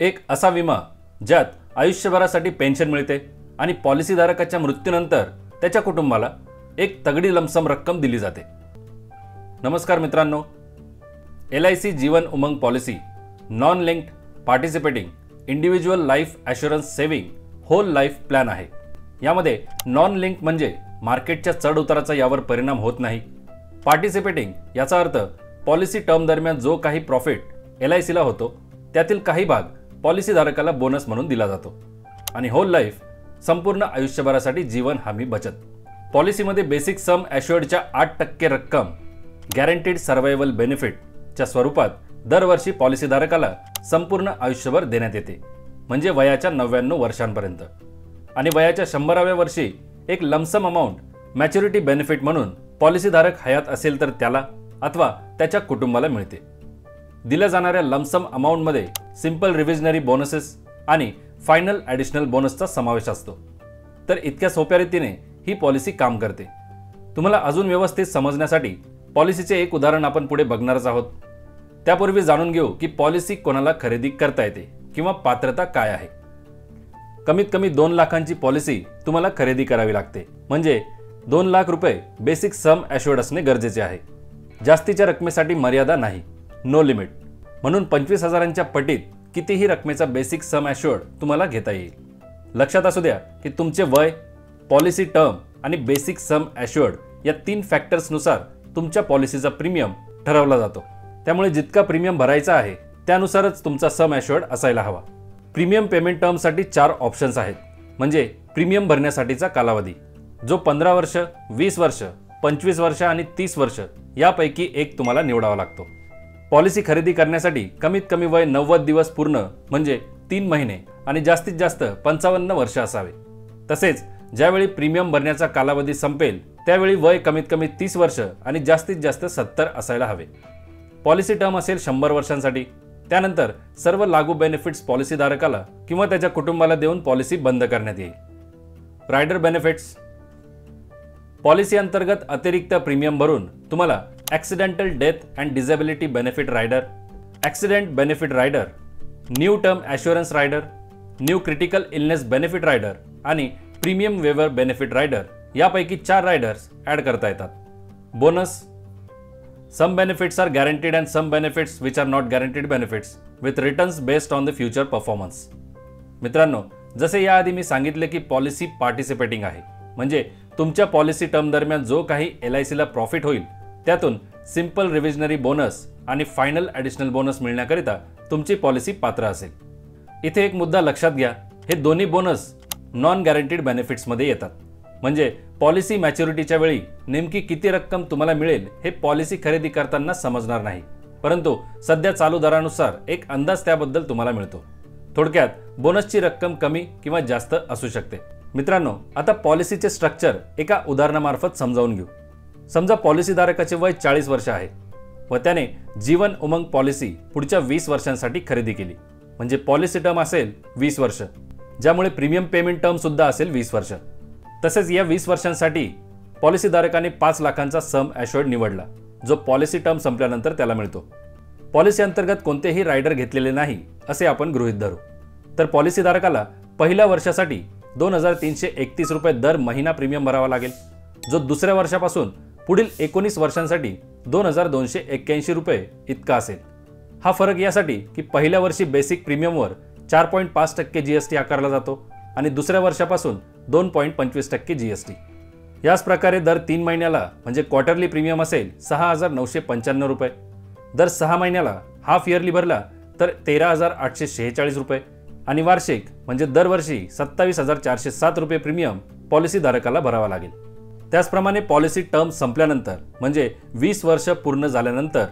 एक असा विमा ज्यात आयुष्यभरासाठी पेन्शन मिळते आणि पॉलिसीधारकाच्या मृत्यूनंतर त्याच्या कुटुंबाला एक तगडी लमसम रक्कम दिली जाते। नमस्कार मित्रांनो, LIC Jeevan Umang policy non linked participating individual life assurance saving whole life plan आहे। यामध्ये नॉन लिंक म्हणजे मार्केटच्या चढ उताराचा यावर परिणाम होत नाही। पार्टिसिपेटिंग याचा अर्थ पॉलिसी टर्म दरम्यान जो काही प्रॉफिट LIC ला होतो त्यातील काही भाग पॉलिसीधारकाला बोनस म्हणून दिला जातो। आणि होल लाईफ संपूर्ण आयुष्यभरासाठी जीवन हमी बचत। पॉलिसीमध्ये बेसिक सम ॲश्युअर्डच्या 8% रक्कम गॅरंटीड सर्व्हायव्हल बेनिफिटच्या स्वरूपात दरवर्षी पॉलिसीधारकाला संपूर्ण आयुष्यभर देण्यात येते, म्हणजे वयाच्या 99 वर्षांपर्यंत। आणि वयाच्या 100व्या वर्षी एक लमसम अमाउंट मॅच्युरिटी बेनिफिट म्हणून पॉलिसीधारक हयात असेल तर त्याला अथवा त्याच्या कुटुंबाला मिळते। दिल्या जाणाऱ्या लमसम अमाउंटमध्ये सिंपल रिव्हिजनरी बोनसेस आणि फायनल ॲडिशनल बोनसचा समावेश असतो। तर इतक्या सोप्या रीतीने ही पॉलिसी काम करते। तुम्हाला अजून व्यवस्थित समजण्यासाठी पॉलिसीचे एक उदाहरण आपण पुढे बघणारच आहोत। त्यापूर्वी जाणून घेऊ की पॉलिसी कोणाला खरेदी करता येते किंवा पात्रता काय आहे। कमीत कमी 2 लाखांची पॉलिसी तुम्हाला खरेदी करावी लागते, म्हणजे 2 लाख रुपये बेसिक सम ॲश्युअर्ड असणे गरजेचे आहे। जास्तीच्या रकमेसाठी मर्यादा नाही, नो लिमिट, म्हणून 25,000च्या पटीत कितीही रकमेचा बेसिक सम ॲश्युअर्ड तुम्हाला घेता येईल। लक्षात असू द्या की तुमचे वय, पॉलिसी टर्म आणि बेसिक सम ॲश्युअर्ड या 3 फॅक्टर्सनुसार तुमच्या पॉलिसीचा प्रीमियम ठरवला जातो। त्यामुळे जितका प्रीमियम भरायचा आहे त्यानुसारच तुमचा सम ॲश्युअर्ड असायला हवा। प्रीमियम पेमेंट टर्मसाठी 4 ऑप्शन्स आहेत, म्हणजे प्रीमियम भरण्यासाठीचा कालावधी जो 15 वर्ष, 20 वर्ष, 25 वर्ष आणि 30 वर्ष यापैकी एक तुम्हाला निवडावा लागतो। पॉलिसी खरेदी करण्यासाठी कमीत कमी वय 90 दिवस पूर्ण म्हणजे 3 महिने आणि जास्तीत जास्त 55 वर्ष असावे। तसेच ज्यावेळी प्रीमियम भरण्याचा कालावधी संपेल त्यावेळी वय कमीत कमी 30 वर्ष आणि जास्तीत जास्त 70 असायला हवे। पॉलिसी टर्म असेल 100 वर्षांसाठी। त्यानंतर सर्व लागू बेनिफिट्स पॉलिसीधारकाला किंवा त्याच्या कुटुंबाला देऊन पॉलिसी बंद करण्यात येईल। रायडर बेनिफिट्स पॉलिसी अंतर्गत अतिरिक्त प्रीमियम भरून तुम्हाला accidental death and disability benefit rider, accident benefit rider, new term assurance rider, new critical illness benefit rider आणि प्रीमियम वेवर बेनिफिट रायडर यापैकी 4 रायडर्स ॲड करता येतात। Bonus some benefits are guaranteed and some benefits which are not guaranteed benefits with returns based on the future performance. मित्रांनो, जसे याआधी मी सांगितले की policy participating आहे, म्हणजे तुमच्या पॉलिसी टर्म दरम्यान जो काही LIC ला प्रॉफिट होईल त्यातून सिंपल रिव्हिजनरी बोनस आणि फायनल ॲडिशनल बोनस मिळण्याकरिता तुमची पॉलिसी पात्र असेल। इथे एक मुद्दा लक्षात घ्या, हे दोन्ही बोनस नॉन गॅरंटीड बेनिफिट्समध्ये येतात, म्हणजे पॉलिसी मॅच्युरिटीच्या वेळी नेमकी किती रक्कम तुम्हाला मिळेल हे पॉलिसी खरेदी करताना समजणार नाही, परंतु सध्या चालू दरानुसार एक अंदाज त्याबद्दल तुम्हाला मिळतो। थोडक्यात बोनसची रक्कम कमी किंवा जास्त असू शकते। मित्रांनो, आता पॉलिसीचे स्ट्रक्चर एका उदाहरणामार्फत समजावून घेऊ। समजा पॉलिसीधारकाचे वय 40 वर्ष आहे व त्याने जीवन उमंग पॉलिसी पुढच्या 20 वर्षांसाठी खरेदी केली, म्हणजे पॉलिसी टर्म असेल 20 वर्ष, ज्यामुळे प्रीमियम पेमेंट टर्म सुद्धा असेल 20 वर्ष। तसेच या 20 वर्षांसाठी पॉलिसीधारकाने 5 लाखांचा सम ॲश्युअर्ड निवडला, जो पॉलिसी टर्म संपल्यानंतर त्याला मिळतो। पॉलिसी अंतर्गत कोणतेही रायडर घेतलेले नाही असे आपण गृहीत धरू, तर पॉलिसीधारकाला पहिल्या वर्षासाठी 2,331 रुपये दर महिना प्रीमियम भरावा लागेल, जो दुसऱ्या वर्षापासून पुढील 19 वर्षांसाठी 2,281 रुपये इतका असेल। हा फरक यासाठी की पहिल्या वर्षी बेसिक प्रीमियमवर 4.5% GST आकारला जातो आणि दुसऱ्या वर्षापासून 2.25% GST। याच प्रकारे दर 3 महिन्याला म्हणजे क्वार्टरली प्रीमियम असेल 6,995 रुपये, दर 6 महिन्याला हाफ इयरली भरला तर 13,846 रुपये आणि वार्षिक म्हणजे दरवर्षी 27,407 रुपये प्रीमियम पॉलिसीधारकाला भरावा लागेल। त्याचप्रमाणे पॉलिसी टर्म संपल्यानंतर म्हणजे 20 वर्ष पूर्ण झाल्यानंतर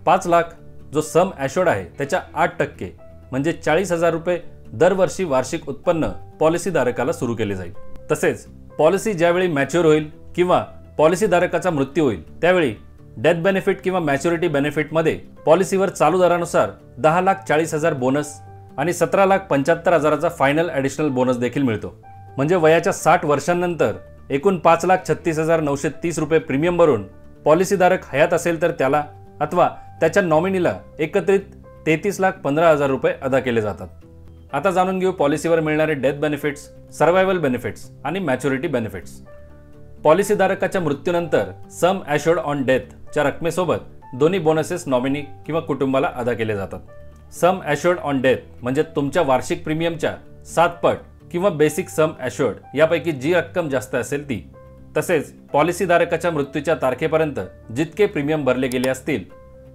5 लाख जो सम ॲश्युअर्ड आहे त्याच्या 8% म्हणजे 40,000 रुपये दरवर्षी वार्षिक उत्पन्न पॉलिसीधारकाला सुरू केले जाईल। तसेच पॉलिसी ज्यावेळी मॅच्युअर होईल किंवा पॉलिसीधारकाचा मृत्यू होईल त्यावेळी डेथ बेनिफिट किंवा मॅच्युरिटी बेनिफिटमध्ये पॉलिसीवर चालू दरानुसार 10,40,000 बोनस आणि 17,75,000चा फायनल ॲडिशनल बोनस देखील मिळतो, म्हणजे वयाच्या 60 वर्षांनंतर एकूण 5,36,930 रुपये प्रीमियम भरून पॉलिसीधारक हयात असेल तर त्याला अथवा त्याच्या नॉमिनीला एकत्रित 33,15,000 रुपये अदा केले जातात. आता जाणून घेऊ पॉलिसीवर मिळणारे डेथ बेनिफिट्स, सर्व्हायवल बेनिफिट्स आणि मॅच्युरिटी बेनिफिट्स. पॉलिसीधारकाच्या मृत्यूनंतर सम ॲश्युर्ड ऑन डेथच्या रकमेसोबत दोन्ही बोनसेस नॉमिनी किंवा कुटुंबाला अदा केले जातात. सम ॲश्युर्ड ऑन डेथ म्हणजे तुमच्या वार्षिक प्रीमियमच्या 7 पट किंवा बेसिक सम ॲश्युर्ड यापैकी जी रक्कम जास्त असेल ती. तसेच पॉलिसीधारकाच्या मृत्यूच्या तारखेपर्यंत जितके प्रीमियम भरले गेले असतील,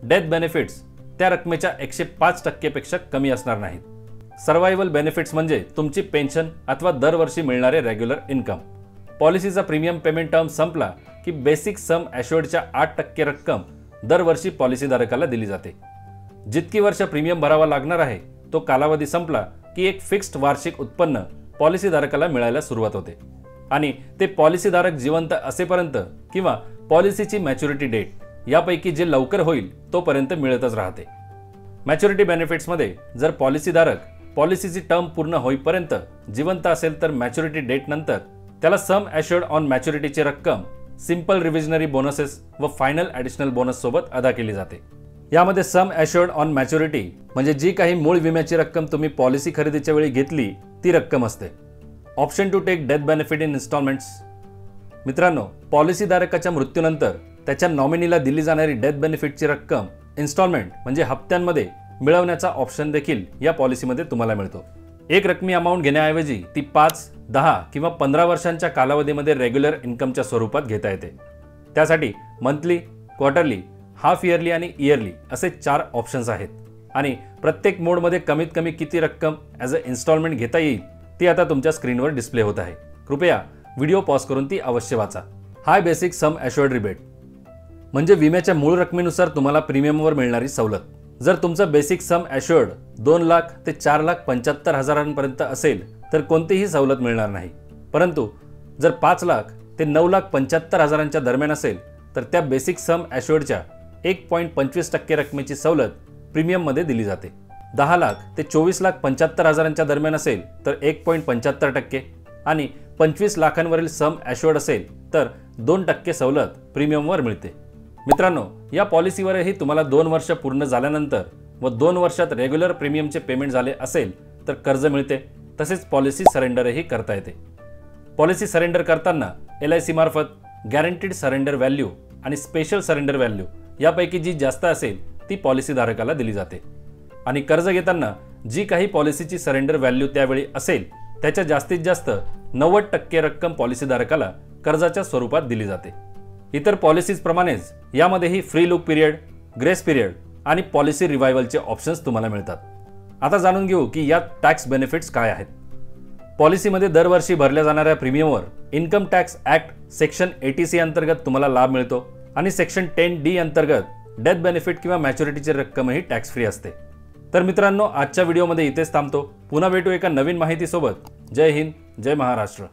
डेथ बेनिफिट्स त्या रकमेच्या 105% पेक्षा कमी असणार नाहीत. सर्व्हायवल बेनिफिट्स म्हणजे तुमची पेन्शन अथवा दरवर्षी मिळणारे रेग्युलर इन्कम. पॉलिसीचा प्रीमियम पेमेंट टर्म संपला की बेसिक सम ॲश्युर्डच्या 8% रक्कम दरवर्षी पॉलिसीधारकाला दिली जाते. जितकी वर्ष प्रीमियम भरावा लागणार आहे तो कालावधी संपला की एक फिक्स्ड वार्षिक उत्पन्न पॉलिसीधारकाला मिळायला सुरुवात होते आणि ते पॉलिसीधारक जिवंत असेपर्यंत किंवा पॉलिसीची मॅच्युरिटी डेट यापैकी जे लवकर होईल तोपर्यंत मिळतच राहते. मॅच्युरिटी बेनिफिट्समध्ये जर पॉलिसीधारक पॉलिसीची टर्म पूर्ण होईपर्यंत जिवंत असेल तर मॅच्युरिटी डेट नंतर त्याला सम ॲश्युर्ड ऑन मॅच्युरिटीची रक्कम सिंपल रिव्हिजनरी बोनसेस व फायनल ॲडिशनल बोनस सोबत अदा केली जाते. यामध्ये सम ॲश्युर्ड ऑन मॅच्युरिटी म्हणजे जी काही मूळ विम्याची रक्कम तुम्ही पॉलिसी खरेदीच्या वेळी घेतली ती रक्कम असते. Option to take death benefit in instalments. मित्रांनो, पॉलिसीधारकाच्या मृत्यूनंतर त्याच्या नॉमिनीला दिली जाणारी डेथ बेनिफिटची रक्कम इन्स्टॉलमेंट म्हणजे हप्त्यांमध्ये मिळवण्याचा ऑप्शन देखील या पॉलिसीमध्ये तुम्हाला मिळतो. एक रकमी अमाऊंट घेण्याऐवजी ती 5, 10 किंवा 15 वर्षांच्या कालावधीमध्ये रेग्युलर इन्कमच्या स्वरूपात घेता येते. त्यासाठी मंथली, क्वार्टरली, हाफ इयरली आणि इयरली असे 4 ऑप्शन्स आहेत आणि प्रत्येक मोडमध्ये कमीत कमी किती रक्कम ॲज अ इन्स्टॉलमेंट घेता येईल ती आता तुमच्या स्क्रीनवर डिस्प्ले होत आहे. कृपया व्हिडिओ पॉज करून ती अवश्य वाचा. हाय बेसिक सम ॲश्युर्ड रिबेट म्हणजे विम्याच्या मूळ रकमेनुसार तुम्हाला प्रीमियमवर मिळणारी सवलत. जर तुमचं बेसिक सम ॲश्युर्ड 2 लाख ते 4,75,000 असेल तर कोणतीही सवलत मिळणार नाही. परंतु जर 5 लाख ते 9,75,000 दरम्यान असेल तर त्या बेसिक सम ॲश्युर्डच्या 1.25% रकमेची सवलत प्रीमियममध्ये दिली जाते. 10 लाख ते 24,75,000 दरम्यान असेल तर 1.75% आणि 25 लाखांवरील सम ॲश्युर्ड असेल तर 2% सवलत प्रीमियमवर मिळते. मित्रांनो, या पॉलिसीवरही तुम्हाला 2 वर्ष पूर्ण झाल्यानंतर व 2 वर्षात रेग्युलर प्रीमियमचे पेमेंट झाले असेल तर कर्ज मिळते. तसेच पॉलिसी सरेंडरही करता येते. पॉलिसी सरेंडर करताना LIC मार्फत गॅरंटीड सरेंडर व्हॅल्यू आणि स्पेशल सरेंडर व्हॅल्यू यापैकी जी जास्त असेल ती पॉलिसीधारकाला दिली जाते आणि कर्ज घेताना जी काही पॉलिसीची सरेंडर व्हॅल्यू त्यावेळी असेल त्याच्या जास्तीत जास्त 90% रक्कम पॉलिसीधारकाला कर्जाच्या स्वरूपात दिली जाते. इतर पॉलिसीज प्रमाणेच यामध्येही free look period, grace period आणि पॉलिसी रिवायवलचे ऑप्शन्स तुम्हाला मिळतात. आता जाणून घेऊ की यात टॅक्स बेनिफिट्स काय आहेत. पॉलिसीमध्ये दरवर्षी भरल्या जाणाऱ्या प्रीमियमवर income tax act section 80C अंतर्गत तुम्हाला लाभ मिळतो आणि सेक्शन 10D अंतर्गत डेथ बेनिफिट किंवा मॅच्युरिटीची रक्कमही टॅक्स फ्री असते. तर मित्रांनो, आजच्या व्हिडिओमध्ये इथेच थांबतो. पुन्हा भेटू एका नवीन माहितीसोबत. जय हिंद, जय महाराष्ट्र.